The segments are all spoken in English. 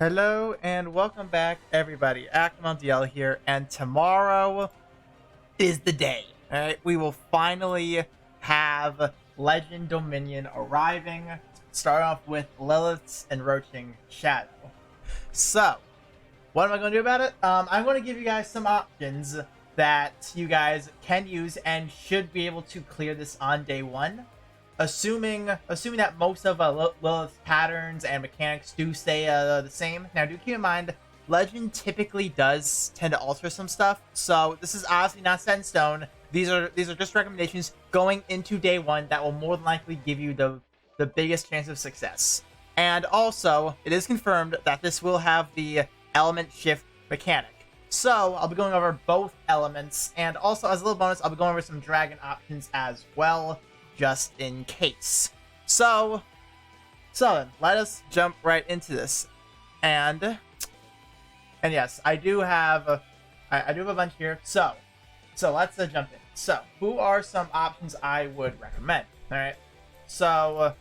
Hello and welcome back, everybody. DL here, and tomorrow is the day. All right, we will finally have Legend Dominion arriving. Start off with Lilith's Encroaching Shadow. So, what am I going to do about it? I'm going to give you guys some options that you guys can use and should be able to clear this on day one. Assuming that most of Lilith's patterns and mechanics do stay the same. Now, do keep in mind, Legend typically does tend to alter some stuff, so this is obviously not set in stone. These are just recommendations going into day one that will more than likely give you the biggest chance of success. And also, it is confirmed that this will have the element shift mechanic. So, I'll be going over both elements, and also as a little bonus, I'll be going over some dragon options as well, just in case. So then, let us jump right into this. And yes, I do have a bunch here. So let's jump in. So, who are some options I would recommend? All right. So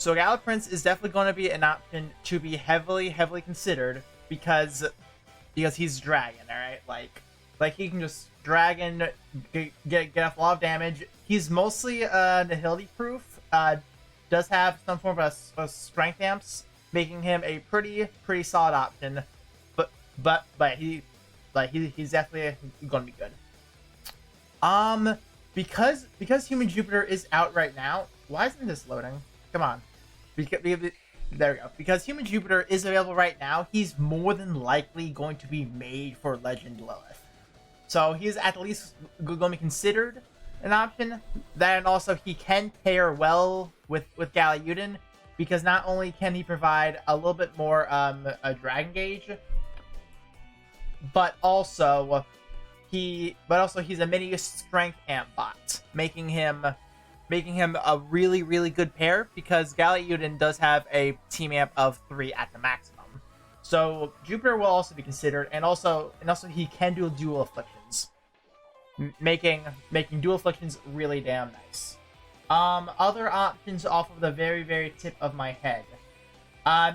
Gala Prince is definitely going to be an option to be heavily considered because he's dragon. All right, like he can just dragon get off a lot of damage. He's mostly nihility proof. Does have some form of a strength amps, making him a pretty solid option. But he's definitely gonna be good. Because Human Jupiter is out right now. Why isn't this loading? Come on. There we go. Because Human Jupiter is available right now, he's more than likely going to be made for Legend Lilith. So he's at least going to be considered an option. Then also he can pair well with Galliudin, because not only can he provide a little bit more a dragon gauge, but also he's a mini strength amp bot, making him a really good pair, because Galliudin does have a team amp of 3 at the maximum. So Jupiter will also be considered, and also he can do dual afflictions, making dual afflictions really damn nice. Other options off of the very tip of my head.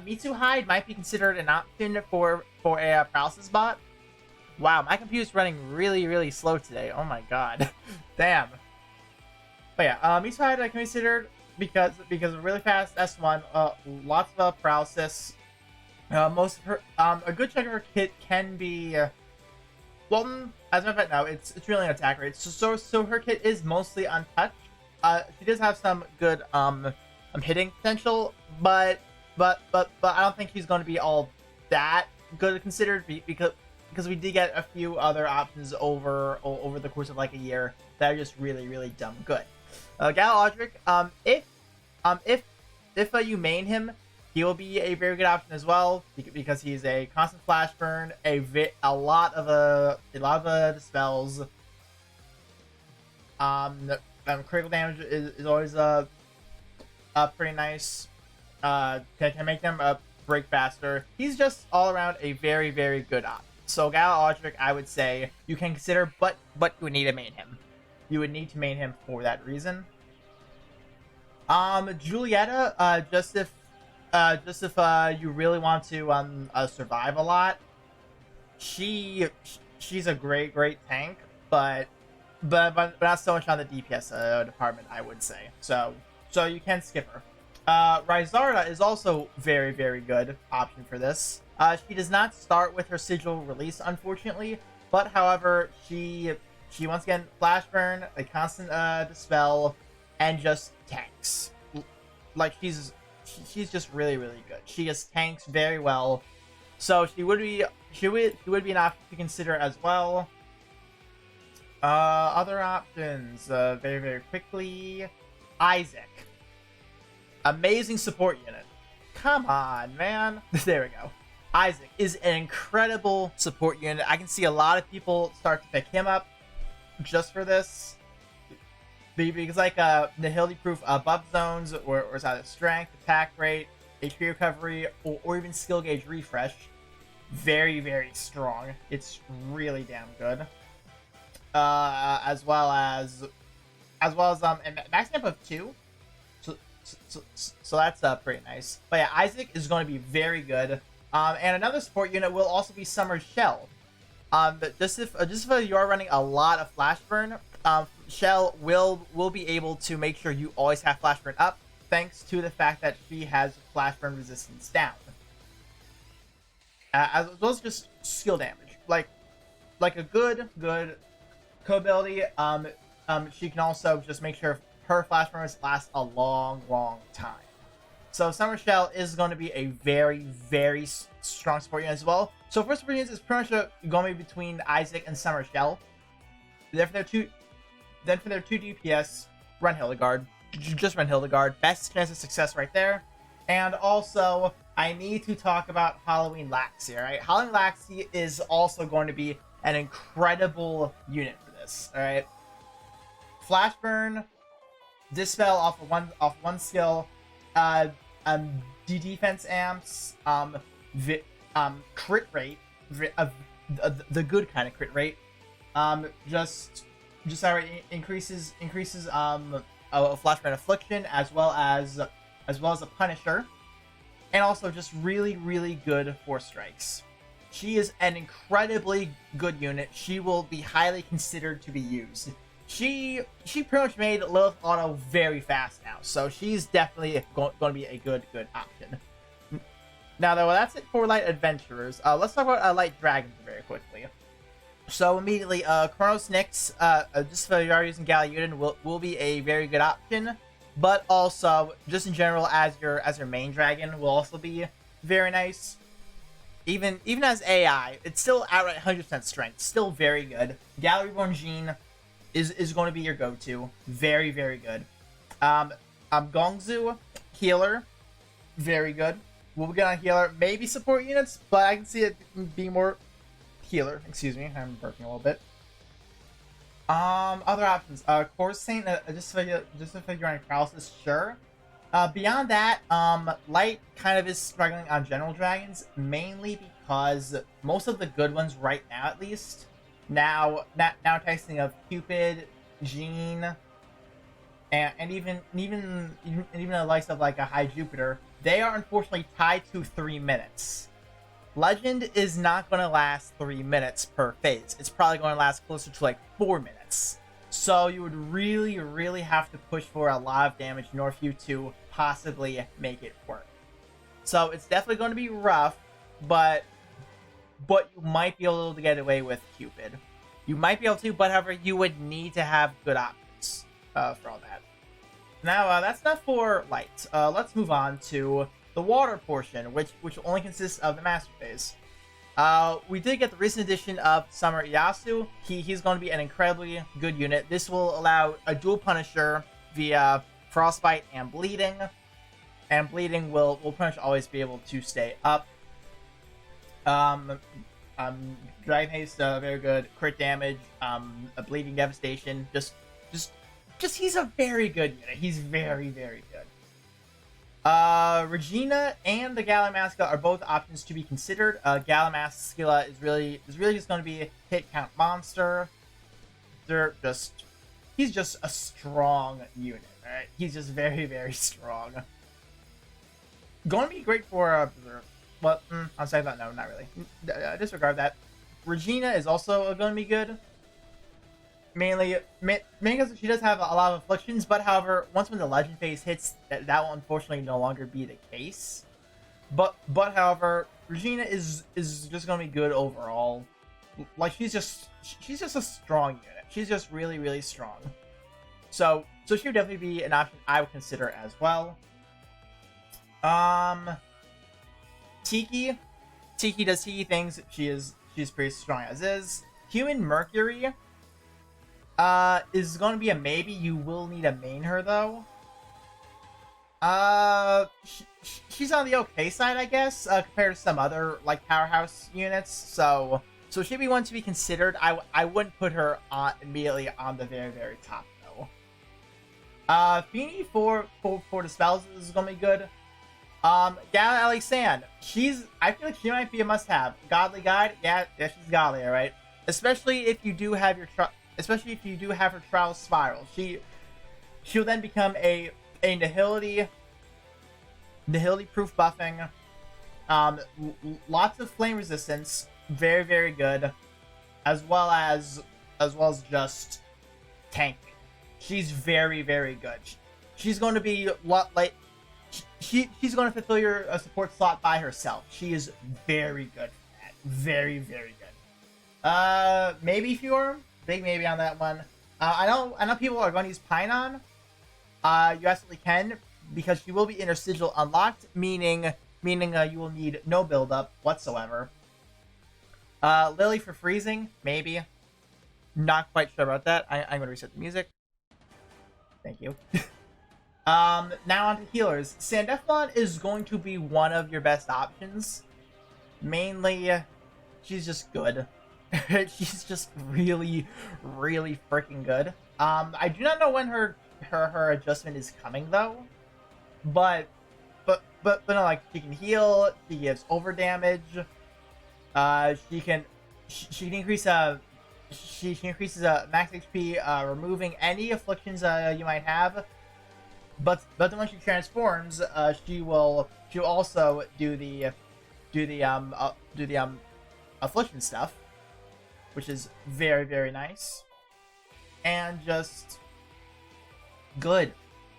Mitsu Hide might be considered an option for a paralysis bot. Wow, my computer's running really slow today. Oh my god, damn. But yeah, Mitsu Hide I can consider because of really fast S1, lots of paralysis. Most of her, a good chunk of her kit can be, well, as a fact now, it's really an attack rate. So her kit is mostly untouched. She does have some good hitting potential, but I don't think she's going to be all that good considered because we did get a few other options over the course of like a year that are just really dumb good. Galadric, if you main him, he will be a very good option as well, because he's a constant flash burn, a lot of dispels. Critical damage is always pretty nice. Can make them break faster. He's just all around a very good option. So Galadric, I would say you can consider, but you would need to main him. You would need to main him for that reason. Julieta, just if you really want to survive a lot, she's a great tank, but not so much on the DPS department, I would say. So you can skip her. Rysarda is also very good option for this. She does not start with her sigil release, unfortunately, but however she once again flash burn, a constant dispel, and just tanks. Like she's just really good. She just tanks very well, so she would be an option to consider as well. Other options, very quickly. Isaac, amazing support unit. Come on, man. There we go. Isaac is an incredible support unit. I can see a lot of people start to pick him up just for this, because like nihility proof buff zones, or it's either strength, attack rate, HP recovery, or even skill gauge refresh. Very strong. It's really damn good. As well as max amp of 2. So that's pretty nice. But yeah, Isaac is going to be very good. And another support unit will also be Summer Shell. But just if you are running a lot of Flash Burn, Shell will be able to make sure you always have Flash Burn up, thanks to the fact that she has Flash Burn resistance down, as well as just skill damage, like a good co-ability. She can also just make sure her Flash Burns last a long time. So Summer Shell is going to be a very strong support unit as well. So first support units is pretty much going to be between Isaac and Summer Shell. Then for their two DPS, run Hildegard. Just run Hildegard. Best chance of success right there. And also, I need to talk about Halloween Laxi, alright? Halloween Laxi is also going to be an incredible unit for this, alright? Flash Burn, Dispel off one skill, defense amps, crit rate, the good kind of crit rate, just increases a Flash Burn Affliction as well as a Punisher, and also just really good Force Strikes. She is an incredibly good unit. She will be highly considered to be used. She pretty much made Lilith auto very fast now, so she's definitely going to be a good option. Now though, that's it for Light Adventurers. Let's talk about Light Dragons very quickly. So immediately, Chronos Nyx, just for you are using Galliuden, will be a very good option, but also just in general as your main dragon will also be very nice. Even as AI, it's still outright 100% strength, still very good. Gallery Reborn Jean is going to be your go-to, very good. Gongzu, healer, very good. We'll get on healer, maybe support units, but I can see it being more healer. Excuse me, I'm burping a little bit. Other options. Chorus Saint, just to figure out paralysis, sure. Beyond that, Light kind of is struggling on general dragons, mainly because most of the good ones right now, at least, now testing of Cupid, Jean, and even the likes of like a High Jupiter, they are unfortunately tied to 3 minutes. Legend is not going to last 3 minutes per phase. It's probably going to last closer to like 4 minutes. So you would really have to push for a lot of damage in order for you to possibly make it work. So it's definitely going to be rough, but you might be able to get away with Cupid. You might be able to, but however, you would need to have good options for all that. Now, that's enough for Light. Let's move on to the water portion, which only consists of the Master Phase. We did get the recent addition of Summer Yasu. He's going to be an incredibly good unit. This will allow a dual Punisher via Frostbite and Bleeding. And Bleeding will pretty much always be able to stay up. Dragon Haste, very good. Crit damage, a Bleeding Devastation. Just he's a very good unit. He's very good. Regina and the Gallimaska are both options to be considered. Gallimaska is really just going to be a hit count monster. He's just a strong unit, right? He's just very strong. Going to be great for well, I'll say that, no, not really. Disregard that. Regina is also going to be good. Mainly because she does have a lot of afflictions, but however, once when the legend phase hits, that will unfortunately no longer be the case. But however, Regina is just gonna be good overall. Like she's just a strong unit. She's just really strong. So she would definitely be an option I would consider as well. Tiki does Tiki things. She's pretty strong as is. Human Mercury is going to be a maybe. You will need to main her though. She's on the okay side, I guess, compared to some other like powerhouse units. So she'd be one to be considered. I wouldn't put her on immediately on the very top though. Feeny for the spells is going to be good. Gala Alexand, I feel like she might be a must-have. Godly Guide, yeah, she's godly, alright. Especially if you do have her Trial Spiral. She'll then become a nihility proof buffing Lots of flame resistance, very very good, as well as just tanking. She's very very good. She's going to be like she's going to fulfill your support slot by herself. She is very good for that. Very very good. Maybe Fjord, big maybe on that one. I know people are going to use Pinon. You absolutely can, because she will be interstitial unlocked, meaning you will need no build up whatsoever. Lily for freezing, maybe. Not quite sure about that. I'm going to reset the music. Thank you. Now on to healers. Sandeflon is going to be one of your best options. Mainly, she's just good. She's just really, really freaking good. I do not know when her adjustment is coming though, but no, like she can heal. She gives over damage. She can increase she increases max HP, removing any afflictions you might have. But then when she transforms, she'll also do the affliction stuff, which is very very nice, and just good.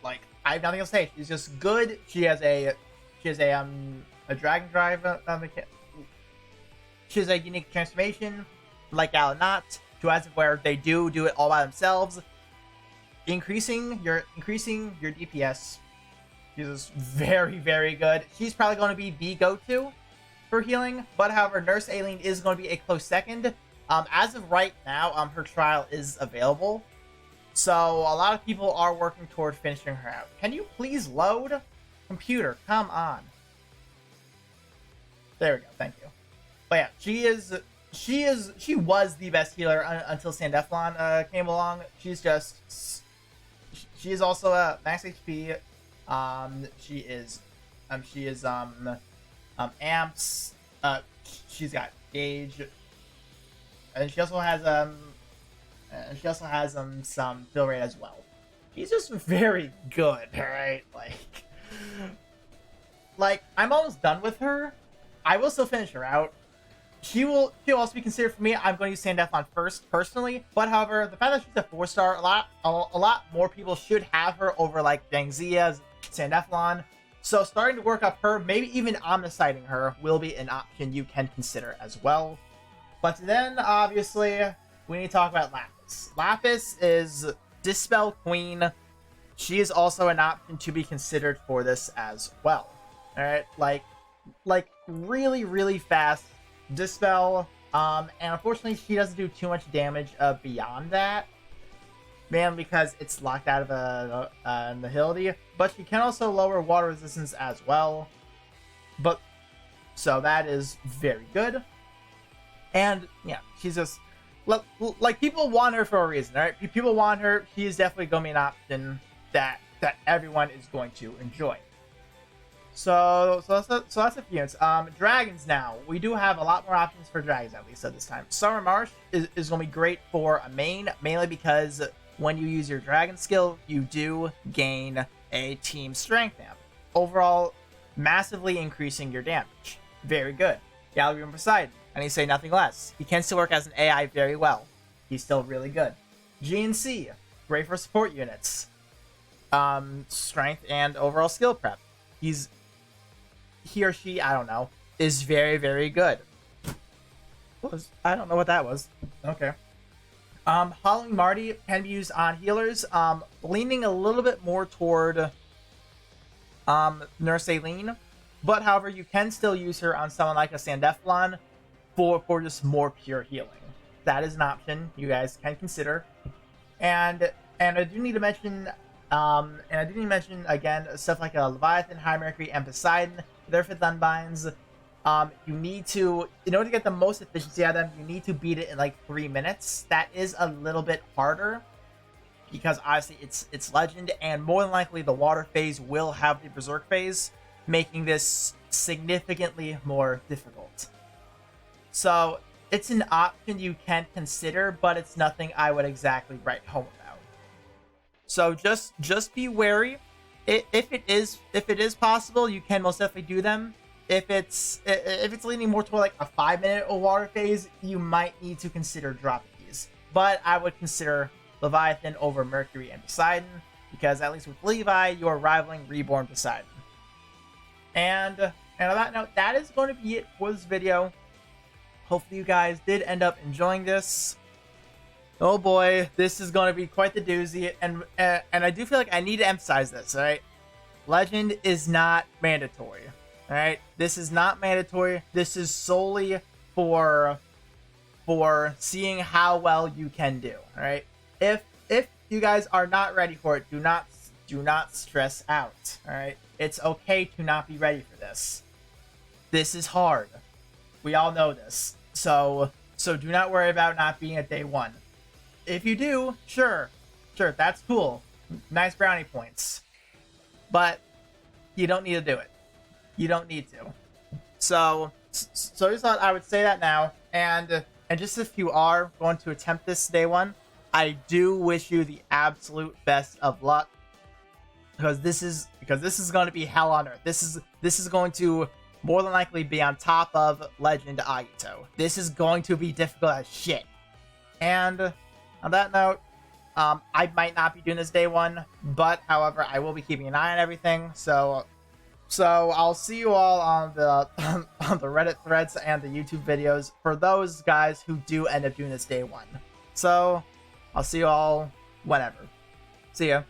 Like, I have nothing else to say. She's just good. She has a dragon drive. She has a unique transformation, like Alanot, to as where they do it all by themselves, increasing your DPS. She's just very very good. She's probably going to be the go-to for healing, but however, Nurse Aileen is going to be a close second. As of right now, her trial is available, so a lot of people are working toward finishing her out. Can you please load? Computer, come on. There we go, thank you. But yeah, she was the best healer until Sandeflon came along. She is also a max HP. She is amps. She's got gauge, and she also has some fill rate as well. She's just very good, alright? Like I'm almost done with her. I will still finish her out. She'll also be considered for me. I'm going to use Sandeflon first, personally. But however, the fact that she's a 4-star, a lot more people should have her over like Jangzia, Sandeflon. So starting to work up her, maybe even omniciding her, will be an option you can consider as well. But then, obviously, we need to talk about Lapis. Lapis is Dispel Queen. She is also an option to be considered for this as well. Alright, like really, really fast Dispel, and unfortunately she doesn't do too much damage beyond that, mainly because it's locked out of nihility, but she can also lower water resistance as well, but so that is very good. And yeah, she's just like people want her for a reason, right? People want her. She is definitely going to be an option that everyone is going to enjoy. So that's a few units. Dragons now. We do have a lot more options for dragons, at least at this time. Summer Marsh is going to be great for a main, mainly because when you use your dragon skill, you do gain a team strength amp. Overall, massively increasing your damage. Very good. Gallium Poseidon. I need to say nothing less. He can still work as an AI very well. He's still really good. GNC. Great for support units. Strength and overall skill prep. He or she, I don't know, is very, very good. I don't know what that was. Okay. Howling Marty can be used on healers. Leaning a little bit more toward Nurse Aileen. But however, you can still use her on someone like a Sandeflon for just more pure healing. That is an option you guys can consider. And I do need to mention again stuff like a Leviathan, High Mercury, and Poseidon. They're fifth unbinds. You need to, in order to get the most efficiency out of them, you need to beat it in like 3 minutes. That is a little bit harder because obviously it's legend, and more than likely the water phase will have the berserk phase, making this significantly more difficult. So it's an option you can consider, but it's nothing I would exactly write home about. So just be wary. If it is possible, you can most definitely do them. if it's leaning more toward like a 5-minute water phase, you might need to consider dropping these. But I would consider Leviathan over Mercury and Poseidon, because at least with Levi, you are rivaling Reborn Poseidon. And on that note, that is going to be it for this video. Hopefully you guys did end up enjoying this. Oh boy, this is going to be quite the doozy, and I do feel like I need to emphasize this, alright? Legend is not mandatory, alright? This is not mandatory. This is solely for seeing how well you can do, alright? If you guys are not ready for it, do not stress out, alright? It's okay to not be ready for this. This is hard. We all know this. So do not worry about not being at day one. If you do, sure, that's cool. Nice brownie points. But you don't need to do it. You don't need to. So I just thought I would say that now. And just if you are going to attempt this day one, I do wish you the absolute best of luck. Because this is going to be hell on earth. This is going to more than likely be on top of Legend Agito. This is going to be difficult as shit. And on that note, I might not be doing this day one, but however, I will be keeping an eye on everything. So I'll see you all on the on the Reddit threads and the YouTube videos for those guys who do end up doing this day one. So I'll see you all whenever. See ya.